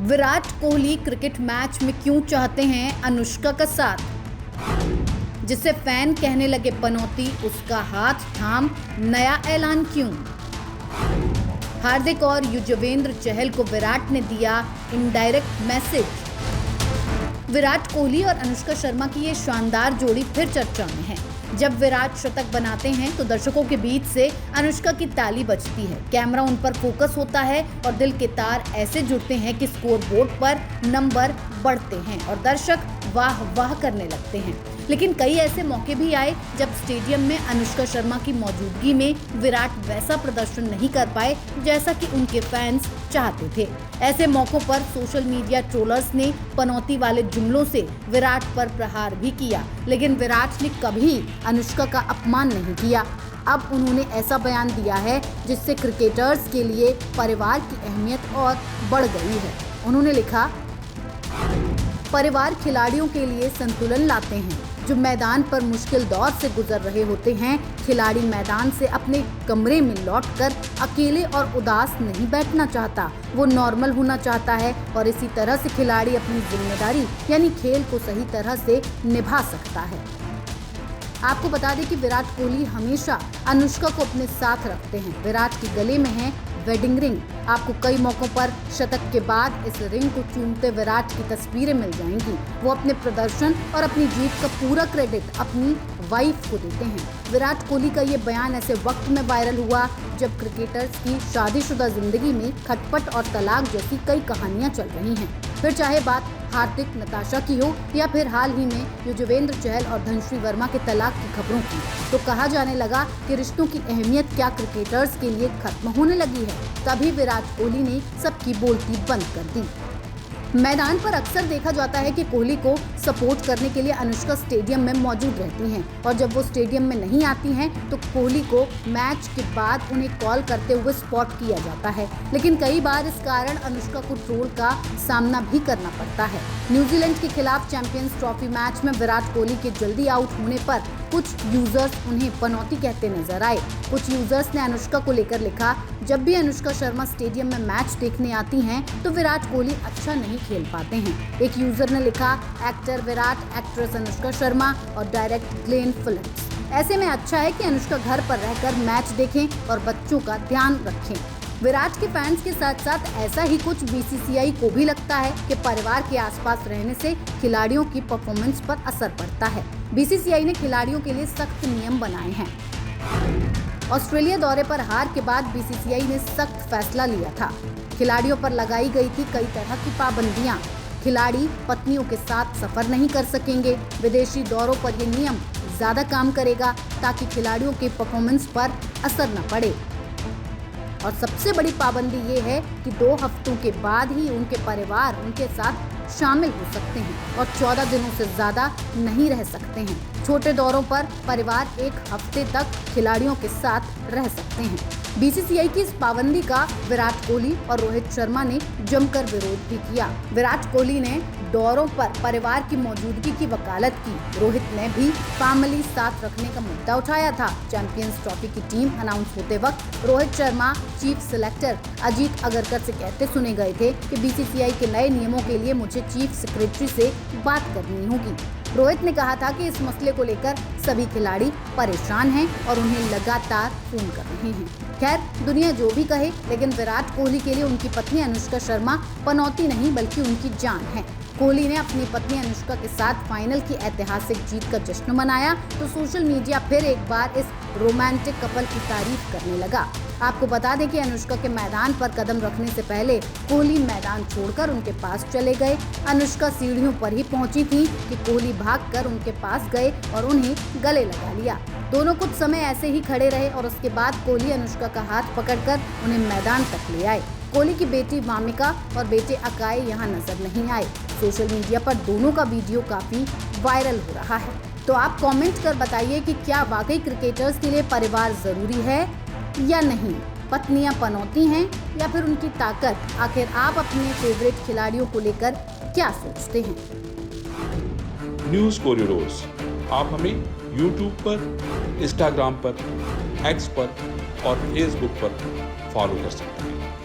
Virat Kohli cricket match में क्यों चाहते हैं अनुष्का का साथ, जिससे फैन कहने लगे पनौती, उसका हाथ थाम नया ऐलान क्यों। हार्दिक और युजवेंद्र चहल को विराट ने दिया इनडायरेक्ट मैसेज। विराट कोहली और अनुष्का शर्मा की ये शानदार जोड़ी फिर चर्चा में है। जब विराट शतक बनाते हैं तो दर्शकों के बीच से अनुष्का की ताली बजती है, कैमरा उन पर फोकस होता है और दिल के तार ऐसे जुड़ते हैं कि स्कोर बोर्ड पर नंबर बढ़ते हैं और दर्शक वाह वाह करने लगते हैं। लेकिन कई ऐसे मौके भी आए जब स्टेडियम में अनुष्का शर्मा की मौजूदगी में विराट वैसा प्रदर्शन नहीं कर पाए जैसा कि उनके फैंस चाहते थे। ऐसे मौकों पर सोशल मीडिया ट्रोलर्स ने पनौती वाले जुमलों से विराट पर प्रहार भी किया, लेकिन विराट ने कभी अनुष्का का अपमान नहीं किया। अब उन्होंने ऐसा बयान दिया है जिससे क्रिकेटर्स के लिए परिवार की अहमियत और बढ़ गई है। उन्होंने लिखा, परिवार खिलाड़ियों के लिए संतुलन लाते हैं। जो मैदान पर मुश्किल दौर से गुजर रहे होते हैं, खिलाड़ी मैदान से अपने कमरे में लौटकर अकेले और उदास नहीं बैठना चाहता, वो नॉर्मल होना चाहता है और इसी तरह से खिलाड़ी अपनी जिम्मेदारी यानी खेल को सही तरह से निभा सकता है। आपको बता दें कि विराट कोहली हमेशा अनुष्का को अपने साथ रखते हैं। विराट के गले में है वेडिंग रिंग। आपको कई मौकों पर शतक के बाद इस रिंग को चूमते विराट की तस्वीरें मिल जाएंगी। वो अपने प्रदर्शन और अपनी जीत का पूरा क्रेडिट अपनी वाइफ को देते हैं। विराट कोहली का ये बयान ऐसे वक्त में वायरल हुआ जब क्रिकेटर्स की शादीशुदा जिंदगी में खटपट और तलाक जैसी कई कहानियां चल रही हैं। फिर चाहे बात हार्दिक नताशा की हो या फिर हाल ही में युजवेंद्र चहल और धनश्री वर्मा के तलाक की खबरों की, तो कहा जाने लगा कि रिश्तों की अहमियत क्या क्रिकेटर्स के लिए खत्म होने लगी है। तभी विराट कोहली ने सबकी बोलती बंद कर दी। मैदान पर अक्सर देखा जाता है कि कोहली को सपोर्ट करने के लिए अनुष्का स्टेडियम में मौजूद रहती हैं और जब वो स्टेडियम में नहीं आती हैं तो कोहली को मैच के बाद उन्हें कॉल करते हुए स्पॉट किया जाता है। लेकिन कई बार इस कारण अनुष्का को ट्रोल का सामना भी करना पड़ता है। न्यूजीलैंड के खिलाफ चैंपियंस ट्रॉफी मैच में विराट कोहली के जल्दी आउट होने पर कुछ यूजर्स उन्हें पनौती कहते नजर आए। कुछ यूजर्स ने अनुष्का को लेकर लिखा, जब भी अनुष्का शर्मा स्टेडियम में मैच देखने आती हैं तो विराट कोहली अच्छा नहीं खेल पाते हैं। एक यूजर ने लिखा, एक्टर विराट, एक्ट्रेस अनुष्का शर्मा और डायरेक्टर ग्लेन फिलिप्स। ऐसे में अच्छा है कि अनुष्का घर पर रहकर मैच देखें और बच्चों का ध्यान रखें। विराट के फैंस के साथ साथ ऐसा ही कुछ बीसीसीआई को भी लगता है कि परिवार के आसपास रहने से खिलाड़ियों की परफॉर्मेंस पर असर पड़ता है। बीसीसीआई ने खिलाड़ियों के लिए सख्त नियम बनाए हैं। ऑस्ट्रेलिया दौरे पर हार के बाद बीसीसीआई ने सख्त फैसला लिया था। खिलाड़ियों पर लगाई गई थी कई तरह की पाबंदियां। खिलाड़ी पत्नियों के साथ सफर नहीं कर सकेंगे। विदेशी दौरों पर ये नियम ज्यादा काम करेगा ताकि खिलाड़ियों के परफॉर्मेंस पर असर न पड़े। और सबसे बड़ी पाबंदी ये है कि 2 हफ्तों के बाद ही उनके परिवार उनके साथ शामिल हो सकते हैं और 14 दिनों से ज्यादा नहीं रह सकते हैं। छोटे दौरों पर परिवार 1 हफ्ते तक खिलाड़ियों के साथ रह सकते हैं। बीसीसीआई की इस पाबंदी का विराट कोहली और रोहित शर्मा ने जमकर विरोध भी किया। विराट कोहली ने दौरों पर परिवार की मौजूदगी की वकालत की। रोहित ने भी फैमिली साथ रखने का मुद्दा उठाया था। चैंपियंस ट्रॉफी की टीम अनाउंस होते वक्त रोहित शर्मा चीफ सिलेक्टर अजीत अगरकर से कहते सुने गए थे कि बीसीसीआई के नए नियमों के लिए मुझे चीफ सेक्रेटरी से बात करनी होगी। रोहित ने कहा था कि इस मसले को लेकर सभी खिलाड़ी परेशान हैं और उन्हें लगातार फोन कर रहे हैं। खैर, दुनिया जो भी कहे, लेकिन विराट कोहली के लिए उनकी पत्नी अनुष्का शर्मा पनौती नहीं बल्कि उनकी जान है। कोहली ने अपनी पत्नी अनुष्का के साथ फाइनल की ऐतिहासिक जीत का जश्न मनाया तो सोशल मीडिया फिर एक बार इस रोमांटिक कपल की तारीफ करने लगा। आपको बता दें कि अनुष्का के मैदान पर कदम रखने से पहले कोहली मैदान छोड़कर उनके पास चले गए। अनुष्का सीढ़ियों पर ही पहुंची थी कि कोहली भागकर उनके पास गए और उन्हें गले लगा लिया। दोनों कुछ समय ऐसे ही खड़े रहे और उसके बाद कोहली अनुष्का का हाथ पकड़कर उन्हें मैदान तक ले आए। कोहली की बेटी वामिका और बेटे अकाय यहाँ नजर नहीं आए। सोशल मीडिया पर दोनों का वीडियो काफी वायरल हो रहा है। तो आप कमेंट कर बताइए कि क्या वाकई क्रिकेटर्स के लिए परिवार जरूरी है या नहीं। पत्नियां पनौती हैं या फिर उनकी ताकत। आखिर आप अपने फेवरेट खिलाड़ियों को लेकर क्या सोचते हैं। न्यूज़ कॉरिडोर्स आप हमें YouTube पर, Instagram पर, X पर और Facebook पर फॉलो कर सकते हैं।